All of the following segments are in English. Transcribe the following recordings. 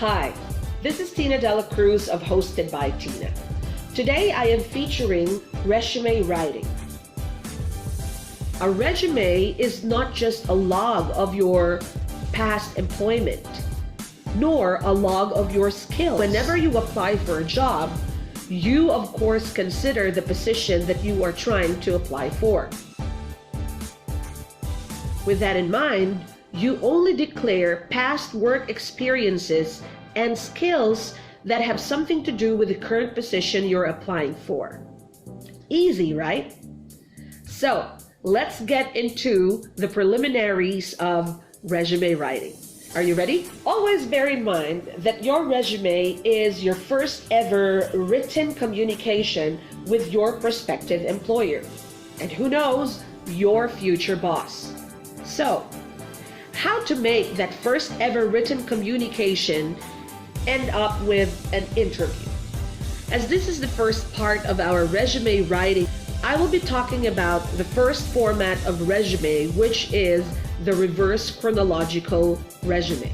Hi, this is Dela Cruz of Hosted by Tina. Today I am featuring resume writing. A resume is not just a log of your past employment, nor a log of your skills. Whenever you apply for a job, you of course consider the position that you are trying to apply for. With that in mind, you only declare past work experiences and skills that have something to do with the current position you're applying for. Easy, right? So let's get into the preliminaries of resume writing. Are you ready? Always bear in mind that your resume is your first ever written communication with your prospective employer. And who knows, your future boss. So, how to make that first ever written communication end up with an interview? As this is the first part of our resume writing, I will be talking about the first format of resume, which is the reverse chronological resume.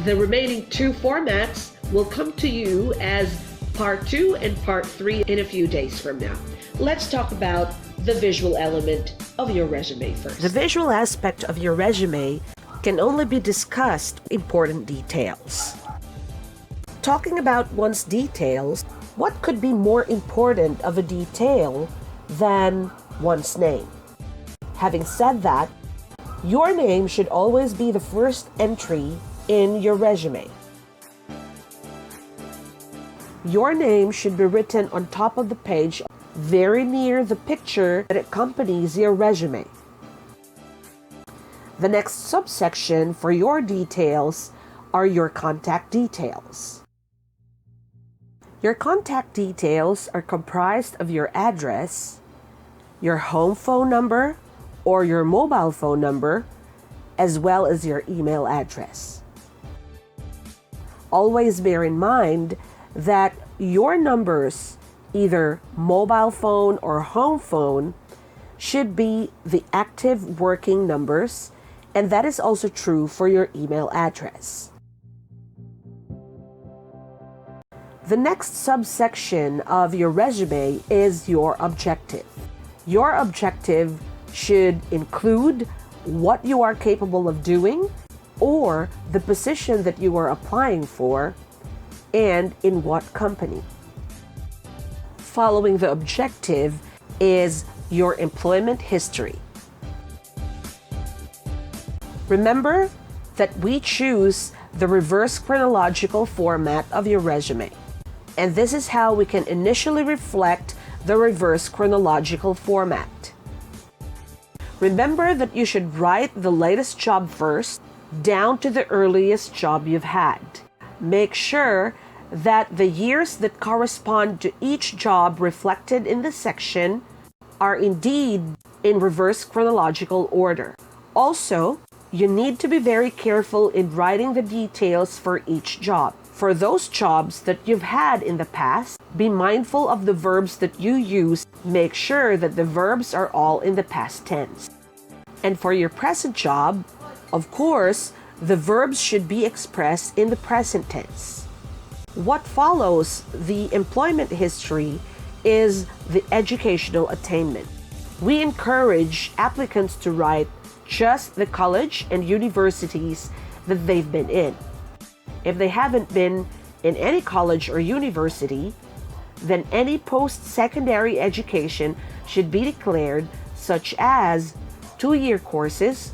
The remaining two formats will come to you as part 2 and part 3 in a few days from now. Let's talk about the visual element of your resume first. The visual aspect of your resume can only be discussed important details. Talking about one's details, what could be more important of a detail than one's name? Having said that, your name should always be the first entry in your resume. Your name should be written on top of the page, very near the picture that accompanies your resume. The next subsection for your details are your contact details. Your contact details are comprised of your address, your home phone number or your mobile phone number, as well as your email address. Always bear in mind that your numbers, either mobile phone or home phone, should be the active working numbers, and that is also true for your email address. The next subsection of your resume is your objective. Your objective should include what you are capable of doing or the position that you are applying for and in what company. Following the objective is your employment history. Remember that we choose the reverse chronological format of your resume, and this is how we can initially reflect the reverse chronological format. Remember that you should write the latest job first, down to the earliest job you've had. Make sure that the years that correspond to each job reflected in the section are indeed in reverse chronological order. Also, you need to be very careful in writing the details for each job. For those jobs that you've had in the past, be mindful of the verbs that you use. Make sure that the verbs are all in the past tense. And for your present job, of course, the verbs should be expressed in the present tense. What follows the employment history is the educational attainment. We encourage applicants to write just the college and universities that they've been in. If they haven't been in any college or university, then any post-secondary education should be declared, such as 2-year courses,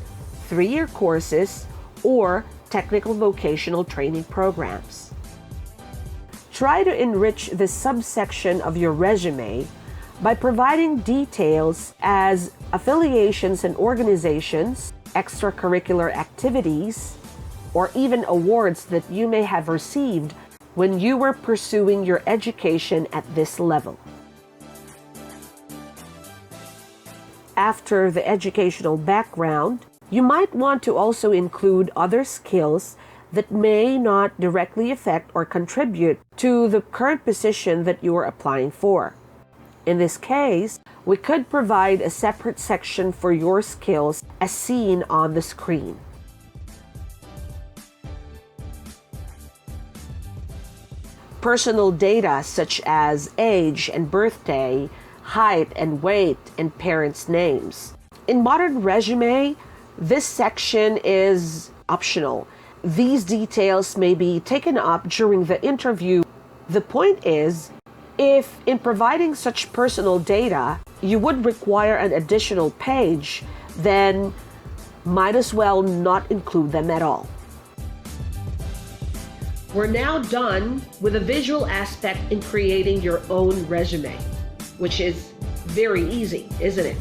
3-year courses, or technical vocational training programs. Try to enrich this subsection of your resume by providing details as affiliations and organizations, extracurricular activities, or even awards that you may have received when you were pursuing your education at this level. After the educational background, you might want to also include other skills that may not directly affect or contribute to the current position that you are applying for. In this case, we could provide a separate section for your skills as seen on the screen. personal data such as age and birthday, height and weight, and parents' names. In modern resume, this section is optional. These details may be taken up during the interview. The point is, if in providing such personal data, you would require an additional page, then might as well not include them at all. We're now done with the visual aspect in creating your own resume, which is very easy, isn't it?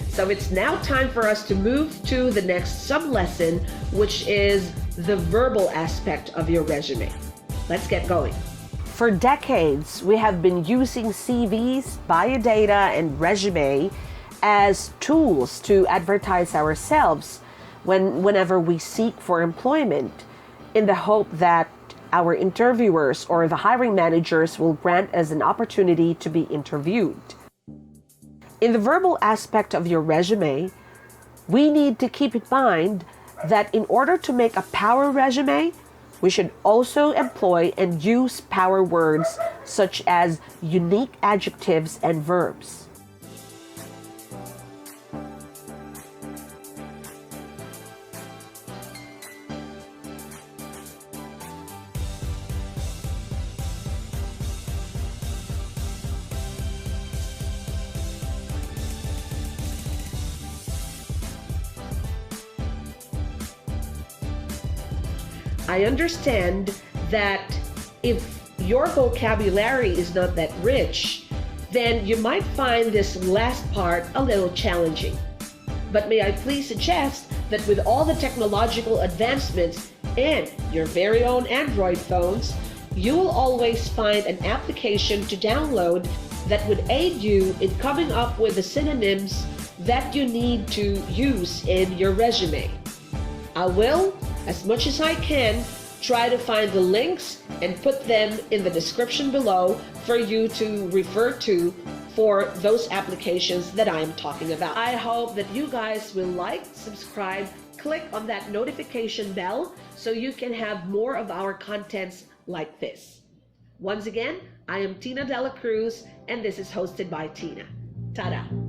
So it's now time for us to move to the next sub-lesson, which is the verbal aspect of your resume. Let's get going. For decades, we have been using CVs, biodata, and resume as tools to advertise ourselves whenever we seek for employment, in the hope that our interviewers or the hiring managers will grant us an opportunity to be interviewed. In the verbal aspect of your resume, we need to keep in mind that in order to make a power resume, we should also employ and use power words such as unique adjectives and verbs. I understand that if your vocabulary is not that rich, then you might find this last part a little challenging. But may I please suggest that with all the technological advancements and your very own Android phones, you will always find an application to download that would aid you in coming up with the synonyms that you need to use in your resume. I will, as much as I can, try to find the links and put them in the description below for you to refer to for those applications that I am talking about. I hope that you guys will like, subscribe, click on that notification bell so you can have more of our contents like this. Once again, I am Dela Cruz, and this is hosted by Tina. Ta-da!